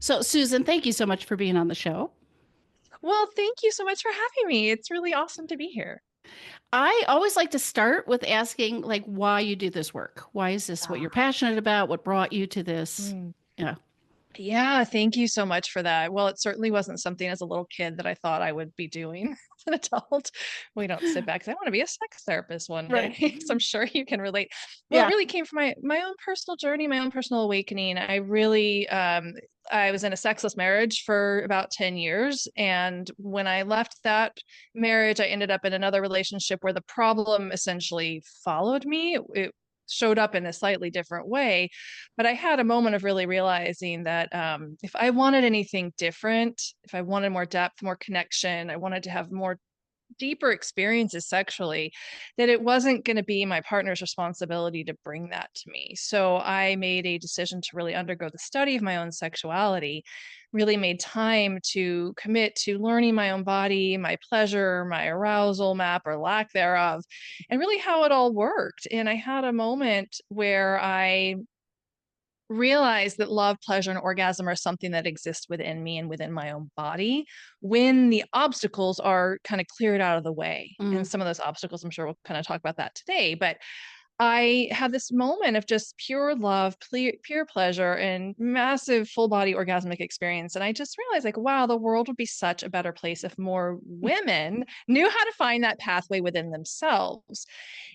So, Susan, thank you so much for being on the show. Well, thank you so much for having me. It's really awesome to be here. I always like to start with asking, like, why you do this work. Why is this what you're Ah, passionate about? What brought you to this? mm. Yeah. Yeah, thank you so much for that. Well, it certainly wasn't something as a little kid that I thought I would be doing as an adult. We don't sit back because I want to be a sex therapist one Right. day. So I'm sure you can relate. Well, it Yeah. really came from my own personal journey, my own personal awakening. I was in a sexless marriage for about 10 years. And when I left that marriage, I ended up in another relationship where the problem essentially followed me. It showed up in a slightly different way, but I had a moment of really realizing that if I wanted anything different, if I wanted more depth, more connection, I wanted to have more deeper experiences sexually, that it wasn't going to be my partner's responsibility to bring that to me. So I made a decision to really undergo the study of my own sexuality, really made time to commit to learning my own body, my pleasure, my arousal map or lack thereof, and really how it all worked. And I had a moment where I realize that love, pleasure, and orgasm are something that exists within me and within my own body when the obstacles are kind of cleared out of the way. And Mm. some of those obstacles, I'm sure we'll kind of talk about that today. But I had this moment of just pure love, pure pleasure, and massive full body orgasmic experience. And I just realized, like, wow, the world would be such a better place if more women knew how to find that pathway within themselves.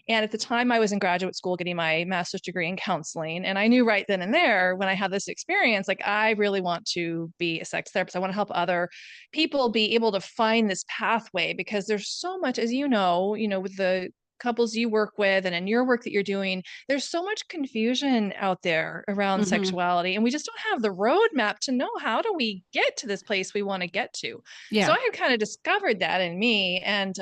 And at the time, I was in graduate school getting my master's degree in counseling. And I knew right then and there when I had this experience, like, I really want to be a sex therapist. I want to help other people be able to find this pathway because there's so much, as with the couples you work with and in your work that you're doing, there's so much confusion out there around Hmm. sexuality. And we just don't have the roadmap to know how do we get to this place we want to get to. So Yeah. I had kind of discovered that in me. And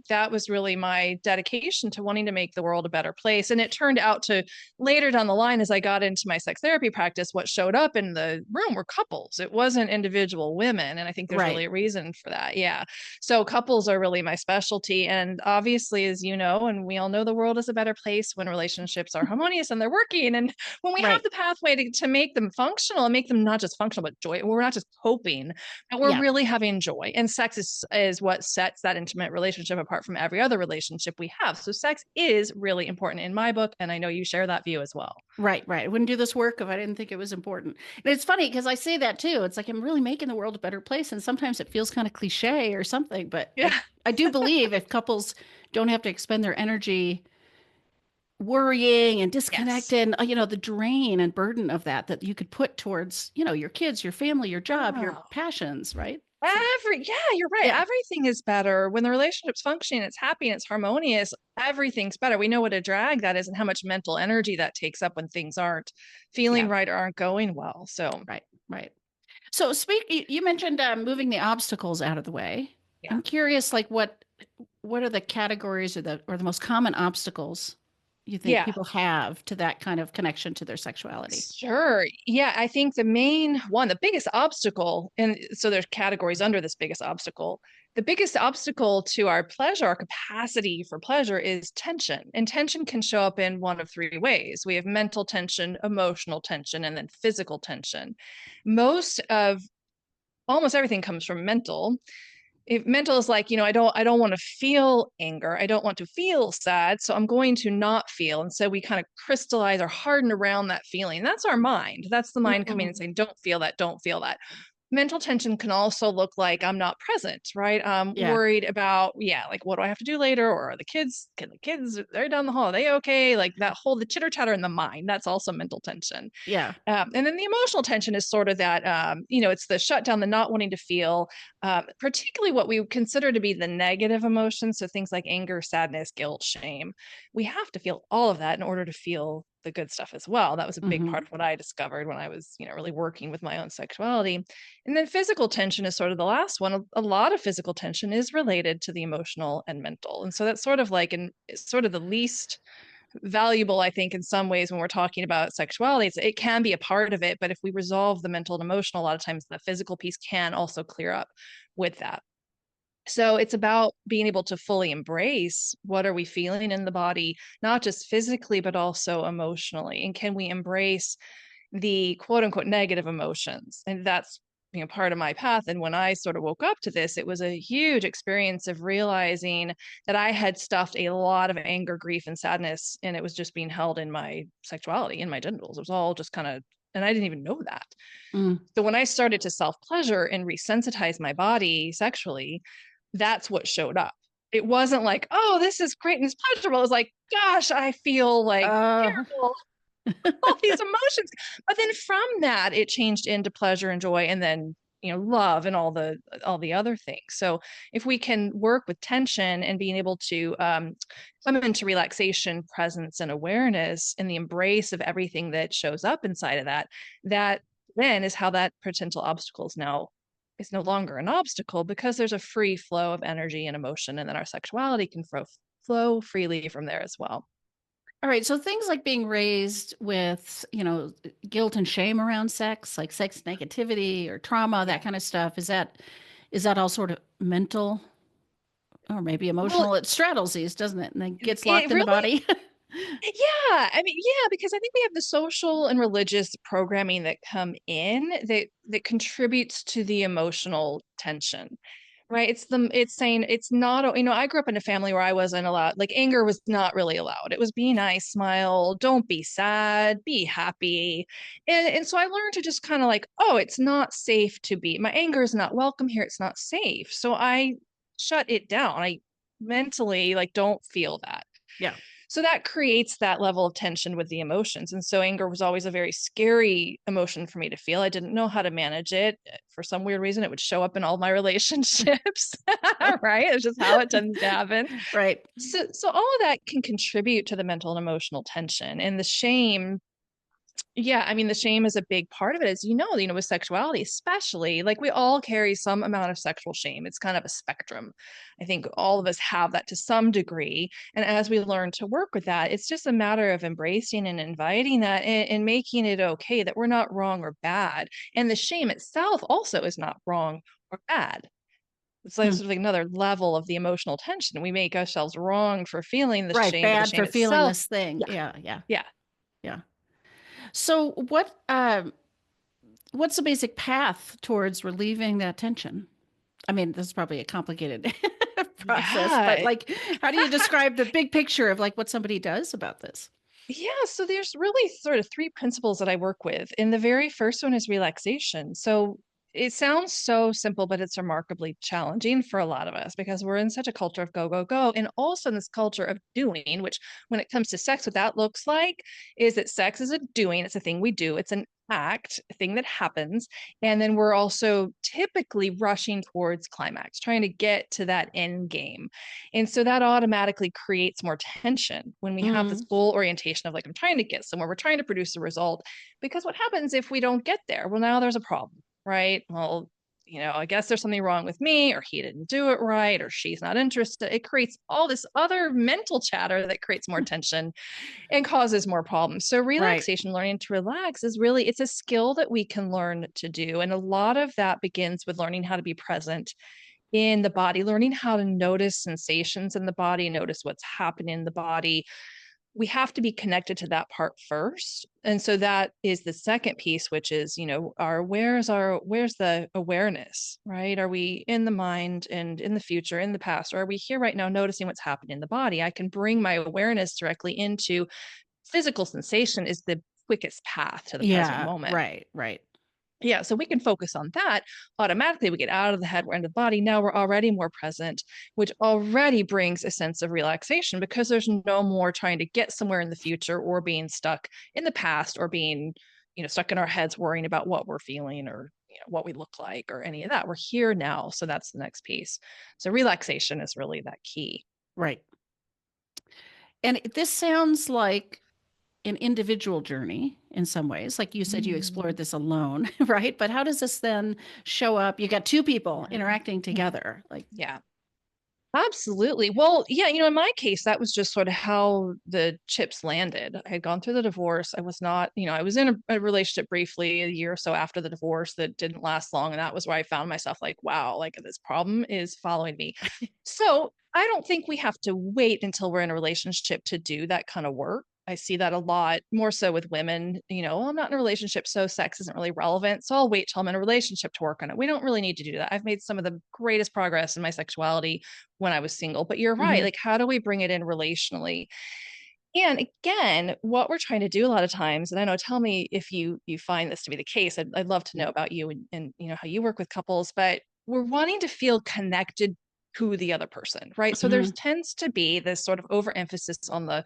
that was really my dedication to wanting to make the world a better place. And it turned out to later down the line, as I got into my sex therapy practice, what showed up in the room were couples. It wasn't individual women. And I think there's Right. really a reason for that. Yeah. So couples are really my specialty. And obviously, as you know, and we all know, the world is a better place when relationships are harmonious and they're working. And when we have Right. the pathway to make them functional and make them not just functional, but joy, we're not just coping, but we're Yeah. really having joy. And sex is what sets that intimate relationship apart from every other relationship we have. So sex is really important in my book. And I know you share that view as well. Right. Right. I wouldn't do this work if I didn't think it was important. And it's funny because I say that too. It's like I'm really making the world a better place. And sometimes it feels kind of cliche or something. But Yeah. I do believe if couples don't have to expend their energy worrying and Yes. disconnected, the drain and burden of that you could put towards, your kids, your family, your job, your Oh. passions, right? So, Yeah, you're right. yeah, Everything is better when the relationship's functioning, it's happy, and it's harmonious. Everything's better. We know what a drag that is and how much mental energy that takes up when things aren't feeling yeah, right or aren't going well. So, right, right. So, you mentioned moving the obstacles out of the way. yeah. I'm curious, like what are the categories or the most common obstacles you think Yeah. people have to that kind of connection to their sexuality? Sure. Yeah, I think the main one, the biggest obstacle, and so there's categories under this biggest obstacle. The biggest obstacle to our pleasure, our capacity for pleasure is tension. And tension can show up in one of three ways. We have mental tension, emotional tension, and then physical tension. Most of almost everything comes from mental. If mental is like, I don't want to feel anger, I don't want to feel sad, so I'm going to not feel. And so we kind of crystallize or harden around that feeling. That's our mind. That's the mind coming and Hmm. saying, don't feel that, don't feel that. Mental tension can also look like I'm not present, right? I'm Yeah, worried about, yeah, like what do I have to do later? Or are the kids, they're down the hall, are they okay? Like that whole, the chitter chatter in the mind, that's also mental tension. yeah, And then the emotional tension is sort of that, it's the shutdown, the not wanting to feel, particularly what we would consider to be the negative emotions. So things like anger, sadness, guilt, shame. We have to feel all of that in order to feel the good stuff as well. That was a big part hmm, of what I discovered when I was, really working with my own sexuality. And then physical tension is sort of the last one. A lot of physical tension is related to the emotional and mental. And so that's sort of like, it's sort of the least valuable, I think, in some ways when we're talking about sexuality. It can be a part of it, but if we resolve the mental and emotional, a lot of times the physical piece can also clear up with that. So it's about being able to fully embrace what are we feeling in the body, not just physically, but also emotionally. And can we embrace the quote unquote negative emotions. And that's, part of my path. And when I sort of woke up to this, it was a huge experience of realizing that I had stuffed a lot of anger, grief, and sadness, and it was just being held in my sexuality, in my genitals. It was all just kind of, and I didn't even know that. Mm. So when I started to self pleasure and resensitize my body sexually, that's what showed up. It wasn't like, oh, this is great and it's pleasurable. It was like, gosh, I feel like Uh, terrible, all these emotions. But then from that, it changed into pleasure and joy, and then love and all the other things. So if we can work with tension and being able to come into relaxation, presence, and awareness, and the embrace of everything that shows up inside of that, that then is how that potential obstacle is no longer an obstacle, because there's a free flow of energy and emotion, and then our sexuality can flow freely from there as well. all right. So things like being raised with, guilt and shame around sex, like sex negativity or trauma, Yeah. that kind of stuff, is that all sort of mental or maybe Well, emotional? It straddles these, doesn't it? And then gets it locked in the really, body. yeah. I mean, yeah, because I think we have the social and religious programming that come in that contributes to the emotional tension. Right. It's saying it's not, I grew up in a family where I wasn't allowed, like anger was not really allowed. It was be nice, smile, don't be sad, be happy. And so I learned to just kind of like, oh, it's not safe to be, my anger is not welcome here. It's not safe. So I shut it down. I mentally like don't feel that. Yeah. So that creates that level of tension with the emotions. And so anger was always a very scary emotion for me to feel. I didn't know how to manage it. For some weird reason, it would show up in all my relationships, right? It's just how it tends to happen. Right. So all of that can contribute to the mental and emotional tension. And the shame, yeah, I mean, the shame is a big part of it, as with sexuality, especially like we all carry some amount of sexual shame. It's kind of a spectrum. I think all of us have that to some degree. And as we learn to work with that, it's just a matter of embracing and inviting that, and making it okay that we're not wrong or bad. And the shame itself also is not wrong or bad. It's like Hmm. sort of like another level of the emotional tension. We make ourselves wrong for feeling the Right. shame, but the Bad shame for feeling itself, this thing. yeah, Yeah. Yeah. yeah. Yeah. So what's the basic path towards relieving that tension? I mean, this is probably a complicated process, but Yeah, like, how do you describe the big picture of like what somebody does about this? yeah, so there's really sort of three principles that I work with. And the very first one is relaxation. So it sounds so simple, but it's remarkably challenging for a lot of us because we're in such a culture of go, go, go. And also in this culture of doing, which when it comes to sex, what that looks like is that sex is a doing, it's a thing we do, it's an act, a thing that happens. And then we're also typically rushing towards climax, trying to get to that end game. And so that automatically creates more tension when we have this Mm, goal orientation of like, I'm trying to get somewhere, we're trying to produce a result. Because what happens if we don't get there? Well, now there's a problem, right? Well, I guess there's something wrong with me, or he didn't do it right, or she's not interested. It creates all this other mental chatter that creates more tension and causes more problems. So right. relaxation, learning to relax, is really, it's a skill that we can learn to do. And a lot of that begins with learning how to be present in the body, learning how to notice sensations in the body, notice what's happening in the body. We have to be connected to that part first. And so that is the second piece, which is, where's the awareness, right? Are we in the mind and in the future, in the past, or are we here right now noticing what's happening in the body? I can bring my awareness directly into physical sensation is the quickest path to the present Yeah. moment. Right. Right. Yeah, so we can focus on that. Automatically, we get out of the head, we're into the body. Now we're already more present, which already brings a sense of relaxation because there's no more trying to get somewhere in the future or being stuck in the past or being, stuck in our heads worrying about what we're feeling or what we look like or any of that. We're here now. So that's the next piece. So relaxation is really that key. Right. And this sounds like an individual journey in some ways. Like you said, you explored Mm, this alone, right? But how does this then show up? You got two people yeah. interacting Mhm. together. Like, Yeah. Absolutely. Well, yeah, in my case, that was just sort of how the chips landed. I had gone through the divorce. I was not, I was in a relationship briefly a year or so after the divorce that didn't last long. And that was where I found myself like, wow, like this problem is following me. So I don't think we have to wait until we're in a relationship to do that kind of work. I see that a lot more so with women. I'm not in a relationship, so sex isn't really relevant. So I'll wait till I'm in a relationship to work on it. We don't really need to do that. I've made some of the greatest progress in my sexuality when I was single. But you're right. Hmm. Like, how do we bring it in relationally? And again, what we're trying to do a lot of times, and I know, tell me if you find this to be the case. I'd love to know about you and how you work with couples, but we're wanting to feel connected to the other person, right? So Hmm. there's tends to be this sort of overemphasis on the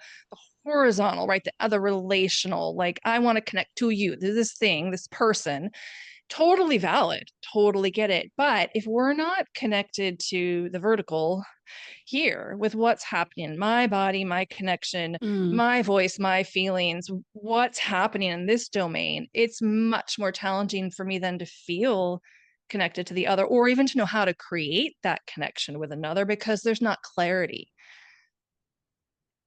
horizontal, right? The other relational, like I want to connect to you, to this thing, this person. Totally valid, totally get it. But if we're not connected to the vertical, here with what's happening in my body, my connection, Mm. my voice, my feelings, what's happening in this domain, it's much more challenging for me then to feel connected to the other or even to know how to create that connection with another because there's not clarity.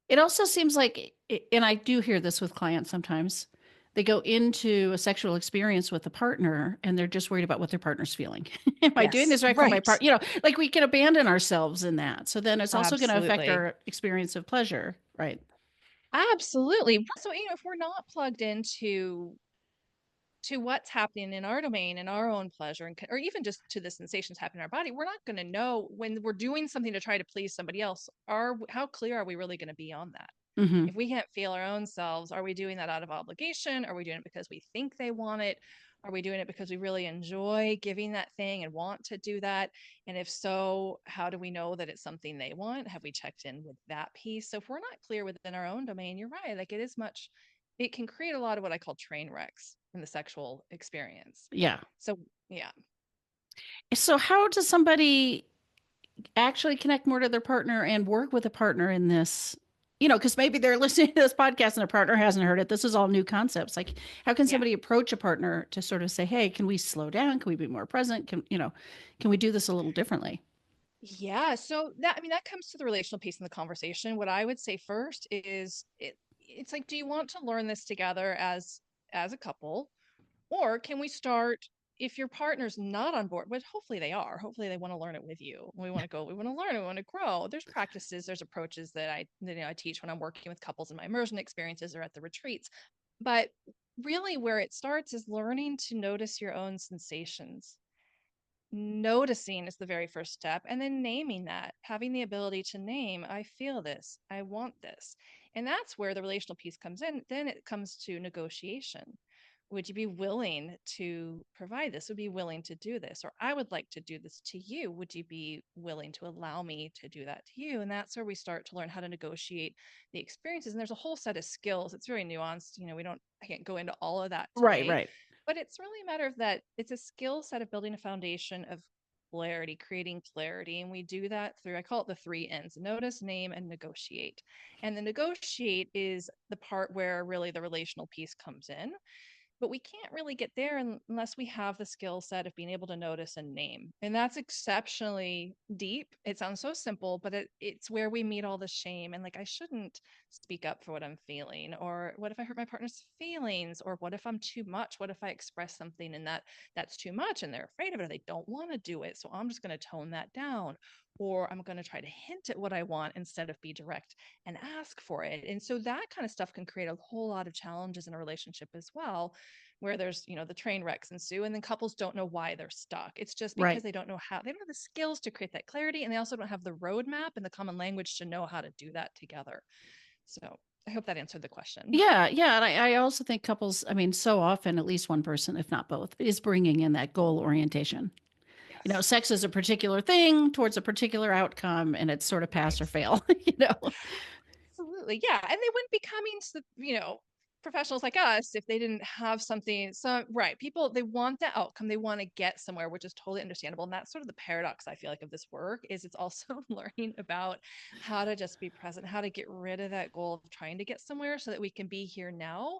It also seems like, and I do hear this with clients sometimes, they go into a sexual experience with a partner and they're just worried about what their partner's feeling. Am I doing Yes, this right for my right. part? Like we can abandon ourselves in that. So then it's also going to affect Absolutely. our experience of pleasure, right? Absolutely. So, if we're not plugged into what's happening in our domain and our own pleasure and or even just to the sensations happening in our body, we're not going to know when we're doing something to try to please somebody else, are how clear are we really going to be on that? Hmm. If we can't feel our own selves, are we doing that out of obligation? Are we doing it because we think they want it? Are we doing it because we really enjoy giving that thing and want to do that? And if so, how do we know that it's something they want? Have we checked in with that piece? So if we're not clear within our own domain, you're right. Like it can create a lot of what I call train wrecks in the sexual experience. Yeah. So yeah. So how does somebody actually connect more to their partner and work with a partner in this? Because maybe they're listening to this podcast and a partner hasn't heard it. This is all new concepts. Like, how can Yeah. somebody approach a partner to sort of say, "Hey, can we slow down? Can we be more present? Can we do this a little differently?" Yeah, so that comes to the relational piece in the conversation. What I would say first is it's like, do you want to learn this together as a couple, or can we start if your partner's not on board, but hopefully they are. Hopefully they want to learn it with you. We want to go, we want to learn, we want to grow. There's practices, there's approaches that I teach when I'm working with couples in my immersion experiences or at the retreats. But really where it starts is learning to notice your own sensations. Noticing is the very first step, and then naming that, having the ability to name, I feel this, I want this. And that's where the relational piece comes in. Then it comes to negotiation. Would you be willing to provide this? Would you be willing to do this? Or I would like to do this to you. Would you be willing to allow me to do that to you? And that's where we start to learn how to negotiate the experiences. And there's a whole set of skills. It's very nuanced. I can't go into all of that Right, today, right, but it's really a matter of that it's a skill set of building a foundation of clarity, creating clarity. And we do that through, I call it the three N's: notice, name, and negotiate. And the negotiate is the part where really the relational piece comes in, but we can't really get there unless we have the skill set of being able to notice and name. And that's exceptionally deep. It sounds so simple, but it's where we meet all the shame and like, I shouldn't speak up for what I'm feeling, or what if I hurt my partner's feelings, or what if I'm too much, what if I express something and that's too much and they're afraid of it or they don't want to do it, so I'm just going to tone that down, or I'm going to try to hint at what I want instead of be direct and ask for it. And so that kind of stuff can create a whole lot of challenges in a relationship as well, where there's the train wrecks ensue, and then couples don't know why they're stuck. It's just because right. they don't know how, they don't have the skills to create that clarity, and they also don't have the roadmap and the common language to know how to do that together. So I hope that answered the question. Yeah, yeah. And I also think couples, I mean, so often at least one person, if not both, is bringing in that goal orientation. Yes. Sex is a particular thing towards a particular outcome, and it's sort of pass or Right. fail, Absolutely. Yeah. And they wouldn't be coming to, professionals like us if they didn't have something. So, right. People, they want the outcome. They want to get somewhere, which is totally understandable. And that's sort of the paradox, I feel like, of this work is it's also learning about how to just be present, how to get rid of that goal of trying to get somewhere so that we can be here now.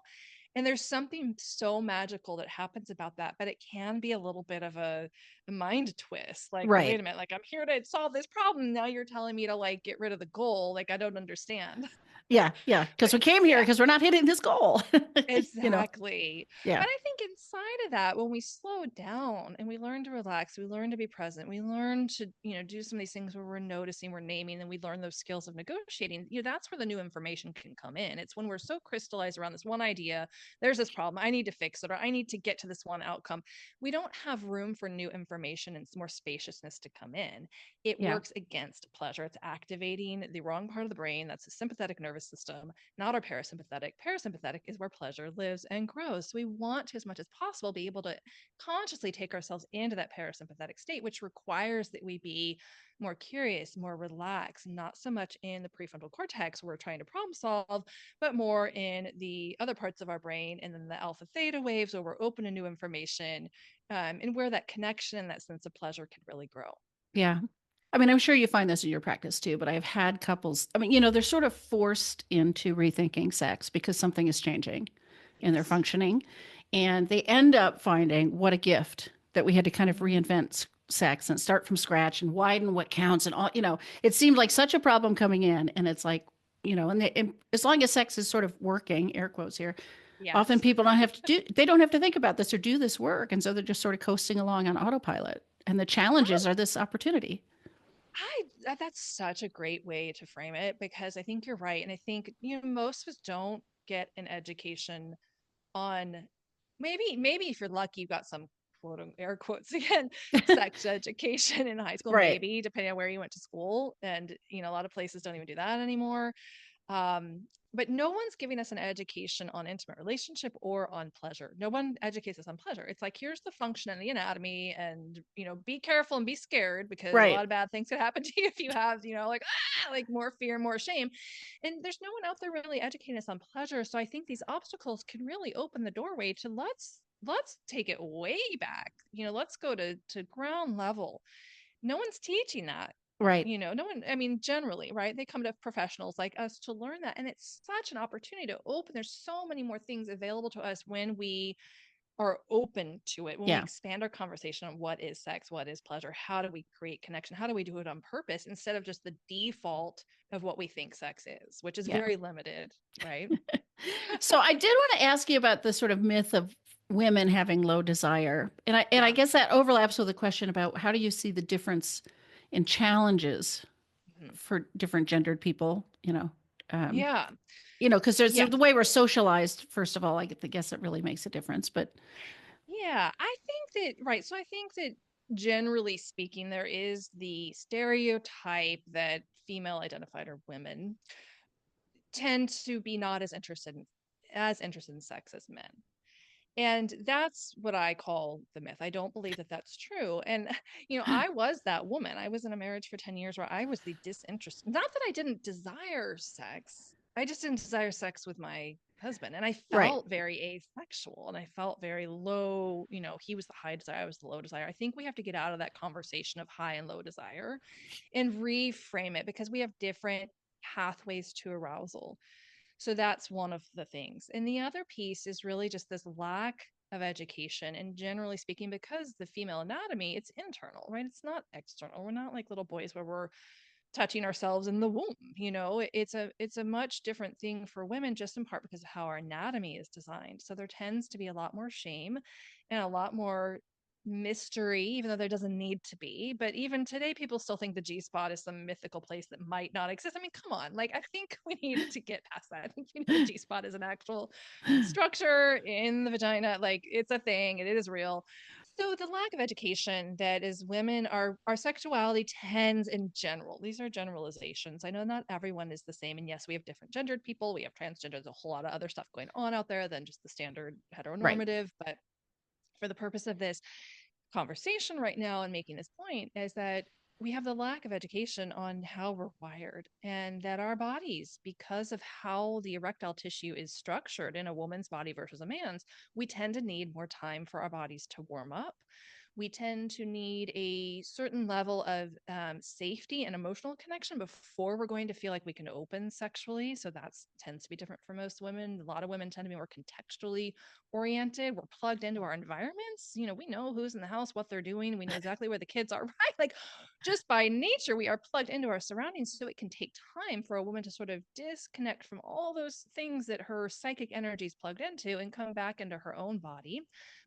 And there's something so magical that happens about that, but it can be a little bit of a mind twist. Like, well, wait Right. a minute, like I'm here to solve this problem. Now you're telling me to like get rid of the goal. Like, I don't understand. Yeah, yeah. Because But we came here yeah, because we're not hitting this goal. you know. exactly. Yeah, But I think inside of that, when we slow down and we learn to relax, we learn to be present, we learn to, do some of these things where we're noticing, we're naming, and we learn those skills of negotiating, that's where the new information can come in. It's when we're so crystallized around this one idea, there's this problem, I need to fix it, or I need to get to this one outcome. We don't have room for new information and more spaciousness to come in. It yeah, works against pleasure. It's activating the wrong part of the brain. That's the sympathetic nervous system, not our parasympathetic. Parasympathetic is where pleasure lives and grows. So we want to, as much as possible, be able to consciously take ourselves into that parasympathetic state, which requires that we be more curious, more relaxed, not so much in the prefrontal cortex where we're trying to problem solve, but more in the other parts of our brain, and then the alpha theta waves where we're open to new information, and where that connection and that sense of pleasure can really grow. yeah. I mean, I'm sure you find this in your practice too, but I've had couples, I mean, they're sort of forced into rethinking sex because something is changing in their Yes. functioning. And they end up finding what a gift that we had to kind of Mm-hmm. reinvent sex and start from scratch and widen what counts and all, it seemed like such a problem coming in. And it's like, and as long as sex is sort of working, air quotes here, often Yes. people they don't have to think about this or do this work. And so they're just sort of coasting along on autopilot. And the challenges are this opportunity. That's such a great way to frame it, because I think you're right. And I think, most of us don't get an education on, maybe if you're lucky, you got some quote air quotes again, sex education in high school, Right. maybe depending on where you went to school. And, a lot of places don't even do that anymore. um, but no one's giving us an education on intimate relationship or on pleasure. No one educates us on pleasure. It's like, here's the function and the anatomy, and be careful and be scared, because a Right. lot of bad things could happen to you if you have, like more fear, more shame. And there's no one out there really educating us on pleasure. So I think these obstacles can really open the doorway to, let's take it way back. Let's go to ground level. No one's teaching that. Right. No one, I mean, generally, right? They come to professionals like us to learn that. And it's such an opportunity to open. There's so many more things available to us when we are open to it, when we Yeah. expand our conversation on what is sex, what is pleasure, how do we create connection, how do we do it on purpose instead of just the default of what we think sex is, which is Yeah. very limited, right? So I did want to ask you about the sort of myth of women having low desire. And I Yeah. guess that overlaps with the question about how do you see the difference in challenges Mhm. for different gendered people, um, Yeah. because there's Yeah. the way we're socialized, first of all, I guess it really makes a difference. But Yeah, I think that, right. So I think that generally speaking, there is the stereotype that female identified or women tend to be not as interested in sex as men. And that's what I call the myth. I don't believe that that's true. And, I was that woman. I was in a marriage for 10 years where I was the disinterested. Not that I didn't desire sex, I just didn't desire sex with my husband. And I right. felt very asexual and I felt very low. He was the high desire, I was the low desire. I think we have to get out of that conversation of high and low desire and reframe it, because we have different pathways to arousal. So that's one of the things. And the other piece is really just this lack of education. And generally speaking, because the female anatomy, it's internal, right? It's not external. We're not like little boys where we're touching ourselves in the womb. It's a much different thing for women, just in part because of how our anatomy is designed. So there tends to be a lot more shame and a lot more mystery, even though there doesn't need to be. But even today, people still think the G spot is some mythical place that might not exist. I mean, come on, like, I think we need to get past that. I think the G spot is an actual structure in the vagina. Like, it's a thing, it is real. So the lack of education that is women, our sexuality tends, in general, these are generalizations. I know not everyone is the same. And yes, we have different gendered people, we have transgender, there's a whole lot of other stuff going on out there than just the standard Right. heteronormative. But for the purpose of this conversation right now and making this point, is that we have the lack of education on how we're wired, and that our bodies, because of how the erectile tissue is structured in a woman's body versus a man's, we tend to need more time for our bodies to warm up. we tend to need a certain level of safety and emotional connection before we're going to feel like we can open sexually. So that tends to be different for most women. A lot of women tend to be more contextually oriented. We're plugged into our environments. We know who's in the house, what they're doing. We know exactly where the kids are, right? Like just by nature, we are plugged into our surroundings. So it can take time for a woman to sort of disconnect from all those things that her psychic energy is plugged into and come back into her own body.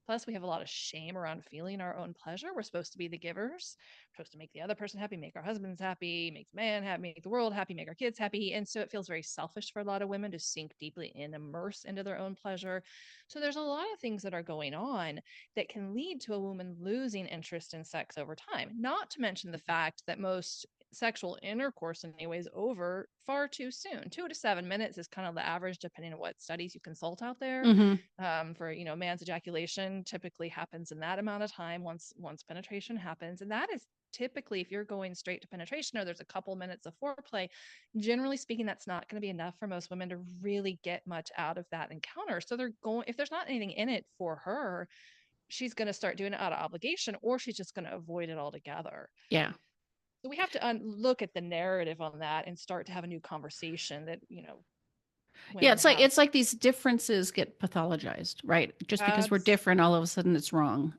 Plus, we have a lot of shame around feeling our own pleasure. We're supposed to be the givers, we're supposed to make the other person happy, make our husbands happy, make the man happy, make the world happy, make our kids happy. And so it feels very selfish for a lot of women to sink deeply and immerse into their own pleasure. So there's a lot of things that are going on that can lead to a woman losing interest in sex over time. Not to mention the fact that most sexual intercourse anyways over far too soon. 2 to 7 minutes is kind of the average depending on what studies you consult out there. Mm-hmm. For man's ejaculation typically happens in that amount of time once penetration happens, and that is typically, if you're going straight to penetration or there's a couple minutes of foreplay, generally speaking, that's not going to be enough for most women to really get much out of that encounter. So they're going, if there's not anything in it for her, she's going to start doing it out of obligation, or she's just going to avoid it altogether. Yeah. So we have to look at the narrative on that and start to have a new conversation that Yeah, women it's have. like these differences get pathologized, right? Just because we're Abs- different, all of a sudden it's wrong.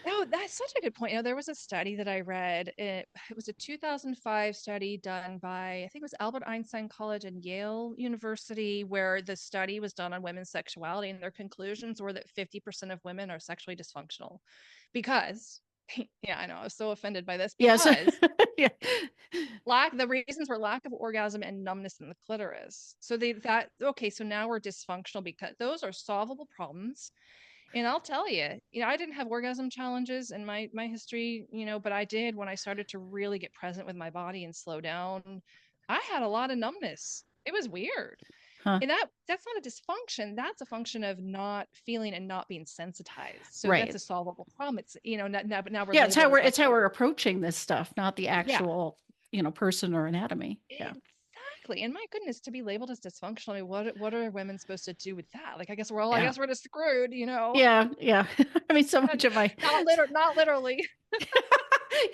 Oh, that's such a good point. There was a study that I read. It was a 2005 study done by, I think it was Albert Einstein College and Yale University, where the study was done on women's sexuality, and their conclusions were that 50% of women are sexually dysfunctional because, yeah, I know, I was so offended by this Yes. because Yeah. the reasons were lack of orgasm and numbness in the clitoris. So okay, so now we're dysfunctional because those are solvable problems. And I'll tell you, I didn't have orgasm challenges in my history, but I did when I started to really get present with my body and slow down. I had a lot of numbness. It was weird. Huh. And that's not a dysfunction. That's a function of not feeling and not being sensitized. So that's Right. a solvable problem. It's, now we're Yeah, labeled as like, it's how we're approaching this stuff, not the yeah, actual, person or anatomy. Yeah. exactly. And my goodness, to be labeled as dysfunctional, I mean, what are women supposed to do with that? Like, I Yeah. guess we're just screwed. Yeah. Yeah. I mean, so much of my Not literally.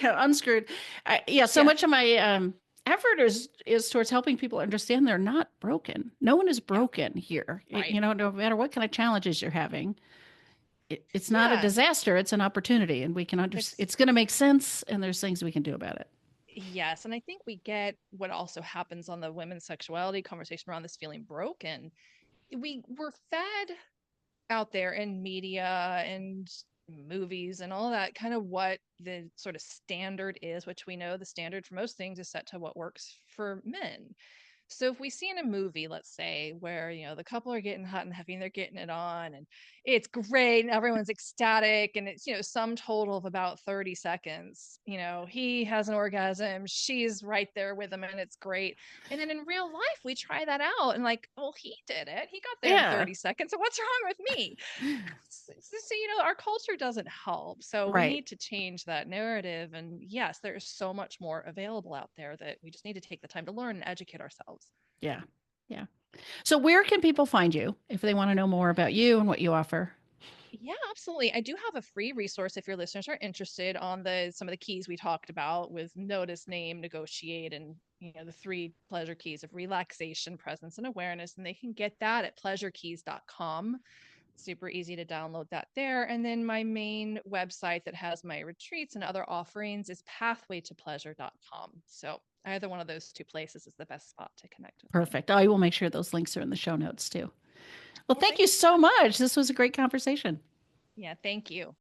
yeah, unscrewed. Yeah, so Yeah, much of my effort is towards helping people understand they're not broken. No one is yeah, broken here. right. No matter what kind of challenges you're having, it's not a Yeah, disaster. It's an opportunity, and we can it's it's going to make sense, and there's things we can do about it. yes, and I think we get what also happens on the women's sexuality conversation around this feeling broken. We're fed out there in media and movies and all that kind of what the sort of standard is, which we know the standard for most things is set to what works for men. So if we see in a movie, let's say, where the couple are getting hot and heavy and they're getting it on and it's great and everyone's ecstatic and it's sum total of about 30 seconds, he has an orgasm, she's right there with him and it's great. And then in real life we try that out and like, well, he did it, he got there in Yeah. 30 seconds, so what's wrong with me? So our culture doesn't help, so we Right. need to change that narrative. And yes, there's so much more available out there that we just need to take the time to learn and educate ourselves. Yeah. Yeah. So where can people find you if they want to know more about you and what you offer? Yeah, absolutely. I do have a free resource if your listeners are interested on the some of the keys we talked about with notice, name, negotiate, and the three pleasure keys of relaxation, presence, and awareness. And they can get that at pleasurekeys.com. Super easy to download that there. And then my main website that has my retreats and other offerings is pathwaytopleasure.com. So either one of those two places is the best spot to connect with me. Perfect. I will make sure those links are in the show notes too. Well, Well, thank you thank you so so much. much. This was a great conversation. Yeah, thank you.